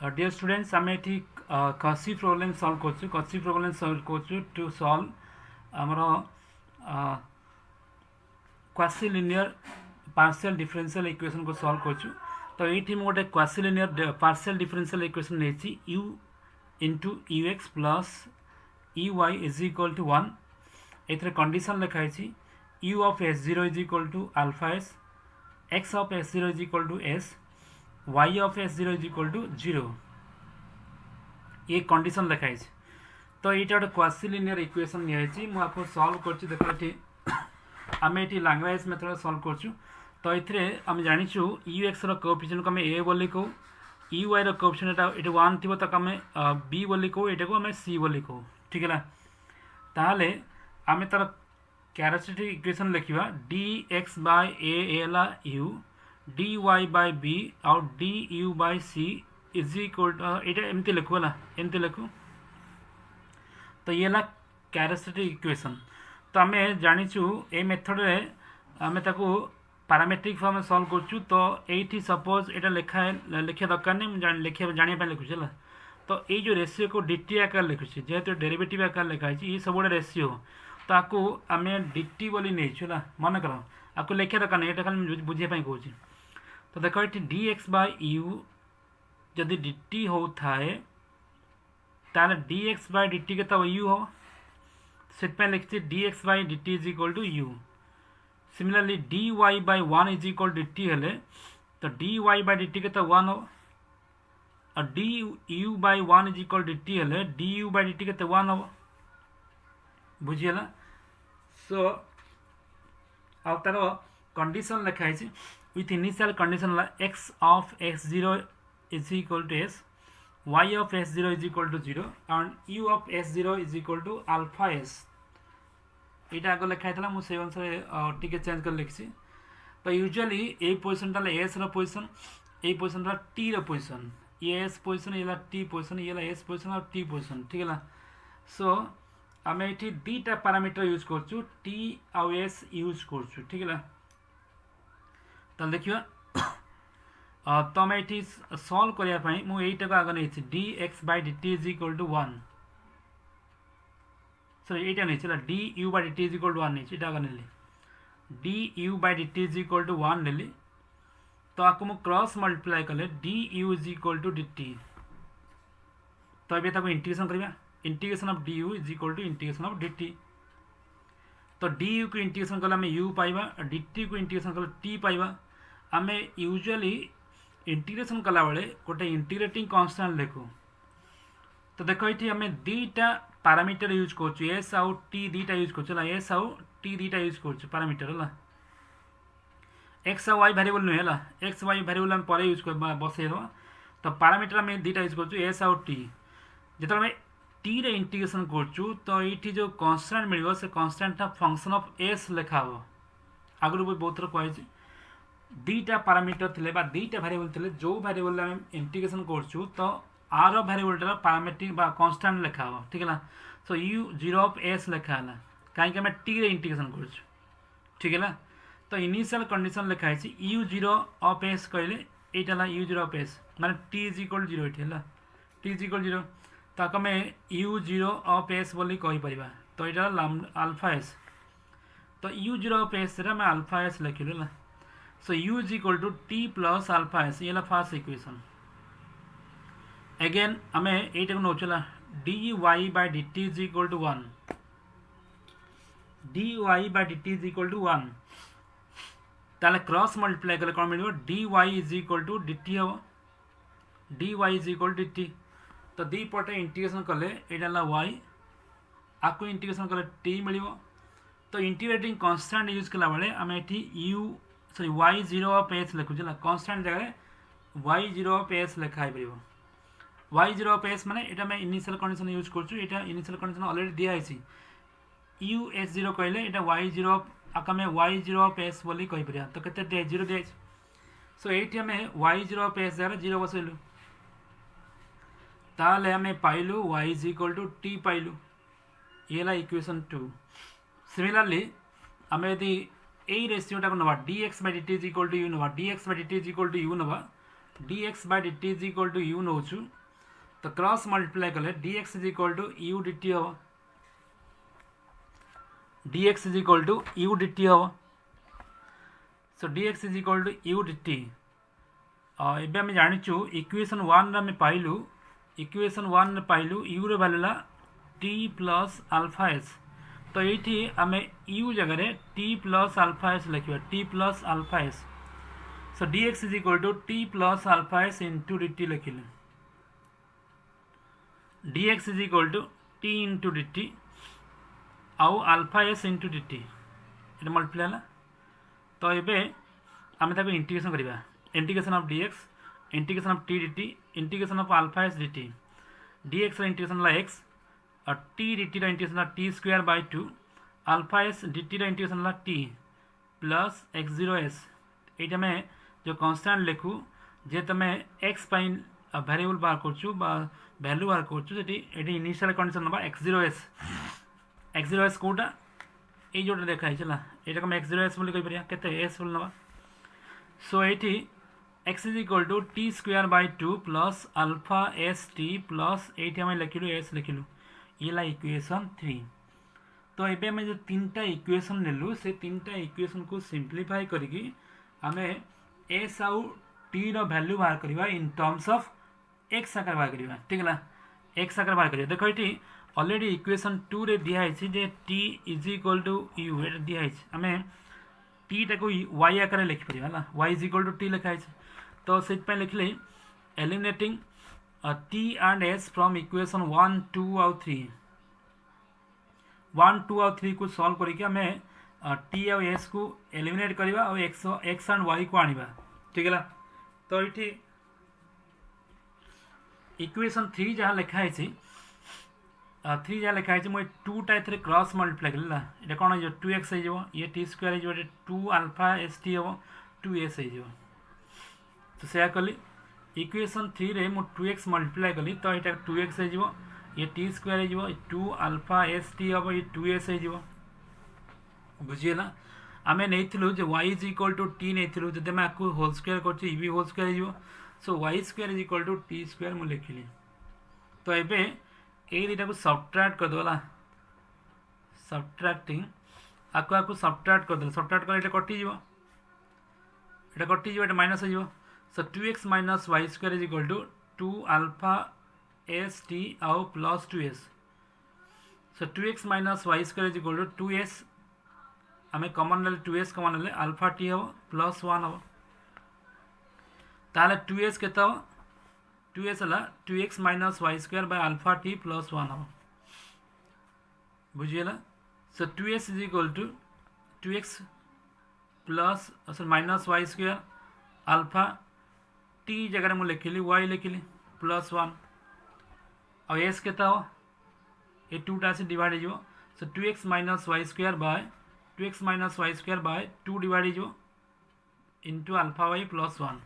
Dear students आम ये कसी प्रॉब्लम सॉल्व करछु कसी प्रॉब्लम सॉल्व करछु टू सॉल्व आमर quasi linear partial differential equation को सॉल्व करछु। तो ये गोटे quasi linear partial differential equation नहीं u into u x plus u y is equal to 1 एथरे कंडीशन लिखाई u of s0 is equal to alpha s, x of s0 is equal to s, y of s0 is equal to 0 ये condition लिखाई। तो ये गोटे quasi linear equation नहीं मुझे solve कर देख ये आम ये लैंग्वेज मेथड सॉल्व करछु। तो ये आम जाचु यू एक्स कोएफिशिएंट को आम ए बोली कहू, यू वाई कोएफिशिएंट ये 1 थी तक आम बी बोली कहू, यहाँ को आम सी बोली कहू। ठीक है ताहले आम तार कैरेक्टरिस्टिक इक्वेशन लिखा डी एक्स बाय ए एला u d y by b आउ d u by c is equal यहाँ एमती लिखू है एमती लिखू। तो ये है कैरेक्टरिस्टिक इक्वेशन। तो आम जाचु ये मेथड रे आम ताकू पैरामेट्रिक फॉर्म में सॉल्व करछु। तो ये सपोज ये लिखा दरकार नहीं लिखा जानापी लिखुची है। तो ये जो रेशियो को dt आकार लिखुची जेहेतु डेरिवेटिव आकार लिखाई ये सब गोटे रेशियो तो आपको आम dt बोली नहीं है मन कर आपको लिखा दरकार नहीं ये खाली बुझापी कहूँ। तो देख ये डी एक्स बाय यू जदि dt होता है ताले डी एक्स बाय dt के यू हो से लिखी d x by dt is equal to u. Similarly d y by 1 is equal to dt हेले तो डी वाई बाय dt के 1 हो और d u by 1 is equal to dt हेले डी यू बाय dt के 1 हो बुझीगला। सो आ तार condition लिखाई with initial condition x of x0 is equal to s, y of s0 is equal to 0 and u of s0 is equal to alpha s। यहाँ आगे लिखाई था मुझे अनुसार टी चेंज कर लिखी। तो यूजुअली ये पोजिशन टा एस रोजिशन ये पोजिशन टा टी रोजिशन ये एस पोजिशन ये टी पोजिशन ये एस पोजिशन और टी पोजिशन। ठीक है सो आम ये दीटा पैरामीटर यूज करछु टी आउ एस यूज करछु। ठीक है तो देखिए तो आम ये सॉल्व करने मुझे आगे नहीं d x by dt is equal to 1 sorry ये नहीं d u by dt is equal to 1 नहीं आगे नेली d u by dt is equal to 1 नेली। तो आपको मुझे क्रॉस मल्टीप्लाई कले d u is equal to dt। तो ये इंटीग्रेशन करवा integration of d u is equal to integration of dt। तो डी यू को इंटीग्रेशन कले आम यू पाइबा dt को इंटीग्रेशन कले टी पाइबा। आम यूजुअली इंटीग्रेशन कला बेले गोटे इंटीग्रेटिंग कांस्टेंट लिखू। तो देखो ये आम दीटा पैरामीटर यूज कर एस आउ टी दीटा यूज कर एस आउ टी दीटा यूज कर पैरामीटर है एक्स आउ वाई वेरिएबल नुहे है एक्स वाई वेरिएबल आम पर यूज कर बसई दबा। तो पैरामीटर आम दीटा यूज कर एस आउ टी जो आम टी रे इंटीग्रेशन करछु तो ये जो कांस्टेंट मिल से कांस्टेंट फंक्शन ऑफ एस लिखा हो आगु भी बहुत थर कही दीटा पैरामीटर थे दीटा वेरिएबल थे जो वेरिएबल आम इंटीग्रेशन करछु तो आर वेरिएबलटार पैरामीट्रिक कांस्टेंट लिखा हो। ठीक है सो यू 0 ऑफ एस लिखा है कहीं आम टी रे इंटीग्रेशन करछु। ठीक है तो इनिशियल कंडीशन लिखाई यू 0 ऑफ एस कहले यहाँ यू 0 ऑफ एस माने टी इज इक्वल 0 ये है टी इज इक्वल 0 तो आम यू 0 ऑफ एस बोली कहीपर। तो यहाँ अल्फा एस तो यू 0 ऑफ एस आम अल्फा एस लिखिलु है। So u is equal to t plus alpha s ये फर्स्ट इक्वेशन। अगेन आम ये नौचला d y by dt is equal to 1 d y by dt is equal to 1 ताले cross multiply कले कौन मिल d y is equal to dt हम d y is equal to dt। तो दी पटे इंटीग्रेशन कले यहाँ वाई आपको इंटीग्रेशन कले टी मिल। तो इंटीग्रेटिंग कांस्टेंट यूज कला बेले आम ये u sorry y 0 of s लिखुचे कांस्टेंट जगह वाई 0 ऑफ एस लिखाई पार वाई 0 ऑफ एस माने यहाँ मैं इनिशियल कंडीशन यूज करछु इनिशियल कंडीशन ऑलरेडी दिखाई यू एस 0 कहले यहाँ वाई 0 ऑफ आम वाई 0 ऑफ एस बोली कहीपर। तो केते 0 दिखाई सो ये आम वाई 0 ऑफ एस जगह 0 बसैलु ताले आम पाइलु y is equal to t पाइलु ये इक्वेशन 2। सिमिलरली आम यदि यही रेशियोटा को नवा d x by dt is equal to u नवा d x by dt is equal to u नवा dx by dt is equal to u नौ तो क्रॉस मल्टीप्लाई कले dx is equal to u dt हम dx is equal to u dt हम so dx is equal to u dt एबे आम जाचु equation 1 रे पाइलु equation 1 रे पाइलु u रे value t plus alpha s तो ये आम u जगह t प्लस अल्फा s लिखा t plus alpha s so dx is equal to t plus alpha s into dt लिखिले dx is equal to t into dt आउ alpha s into dt ये multiply है तो ये आम integration करवा integration of dx integration of t dt integration of alpha s dt dx integration x और t dt integration t square by 2 alpha s dt integration t plus x0s ये में जो कांस्टेंट लिखु जे तुम x वेरिएबल बाहर करछु value बाहर करछु ये initial condition नबा x0s कोटा ये जोटा देखाई चला ये कम x0s बोली कहि परिया केते s बोल नबा सो ये x is equal to t square by 2 plus alpha s t plus ये आम लिखिलु s लिखिलु ये इक्वेशन 3 तो ये आम जो 3टा इक्वेशन नेलु से 3टा इक्वेशन को सिंप्लीफाई करके आम s आउ t रो वैल्यू बाहर करवा इन टर्म्स ऑफ x आकार बाहर करवा ठीक है x आकार बाहर करवा देखो ये ऑलरेडी इक्वेशन 2 रे दिया है जे t is equal to u ये दिया है आम t टाको y आकार लिखि परिबा y is equal to t लिखा है तो से लिखले eliminating t and s from equation 1 2 और 3 1 2 और 3 को सॉल्व करके हमें t और s को एलिमिनेट करवा और x and y को आनिबा ठीक है तो ये इक्वेशन 3 जहाँ लिखा है 3 जहाँ लिखा है मुझे 2 टा एथरे क्रॉस मल्टीप्लाई करला ये कौन है 2x हो ये t स्क्वायर हो 2 अल्फा s t हो 2s हो तो से कली इक्वेशन 3 रे मु 2x मल्टीप्लाई कली तो ये 2x हो ये t स्क्वायर हो 2 अल्फा s t हो ये 2s हो बुझीला आम नहीं जो y is equal to t नहीं जब मैं आपको होल स्क्वायर कर भी होल स्क्वायर हो so y square is equal to t square मुझे लिखिली तो ये दुटा को सबट्रैक्ट करदेला सबट्रैक्टिंग आपको सबट्रैक्ट करदे सबट्रैक्ट कर कटिज ये माइनस हो so 2x minus y square is equal to 2 alpha s t आउ plus 2s so 2x minus y square is equal to 2s आम कमन ले 2s कमन ले अल्फा t हम प्लस 1 हम ताले 2s के 2s है 2x minus y square by alpha t plus 1 हम बुझीला so 2s is equal to 2x plus minus y square alpha t जगह मुझे लिखिली y लिखिली प्लस 1 और s के ये 2 टा से डिवाइड हो so 2x minus y square by 2 divide हो इंटू अल्फा y प्लस 1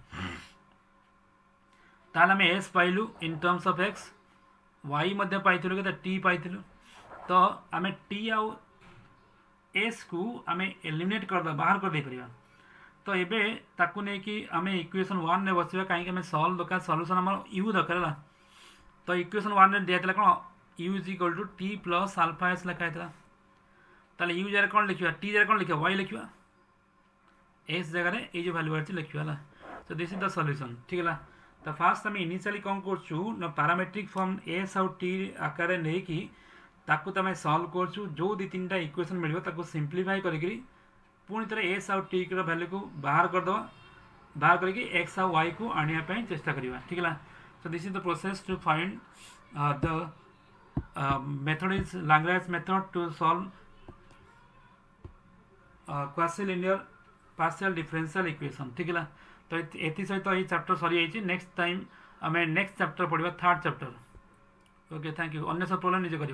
ताल आम s पाइलु in terms of x y मध्य पाइलु के t पाइलु तो आम t आउ s को आम एलिमिनेट कर बाहर कर दे परिबा तो ये ताकू नहीं कि आम इक्वेशन 1 रे बसवा कहीं आम सॉल्व दरकार सॉल्यूशन आम u दरकार तो इक्वेशन 1 रे दिया कौन u is equal to t plus alpha s लिखाई ताले u जगह कौन लिखा t जगह कौन लिखा y लिखा s जगह ये जो वैल्यू अच्छी लिखा तो दिस इज द सॉल्यूशन ठीक है तो फास्ट आम इनिशियली कौन कर पैरामेट्रिक फॉर्म s आउ t आकार नहीं कि ताकू तुम सॉल्व कर जो 2-3टा इक्वेशन मिल सिंप्लीफाई करी पुणी थे s आउ t वैल्यू को बाहर करदे बाहर करके x आउ y को आने चेष्टा करवा ठीक है so this is the process to find the method is Lagrange method to solve quasilinear partial differential equation ठीक है तो ये सहित ये चैप्टर सरी जाइए नेक्स्ट टाइम आम नेक्स्ट चैप्टर पढ़ा 3rd chapter okay thank you अन्य सब प्रोब्लेम निजे कर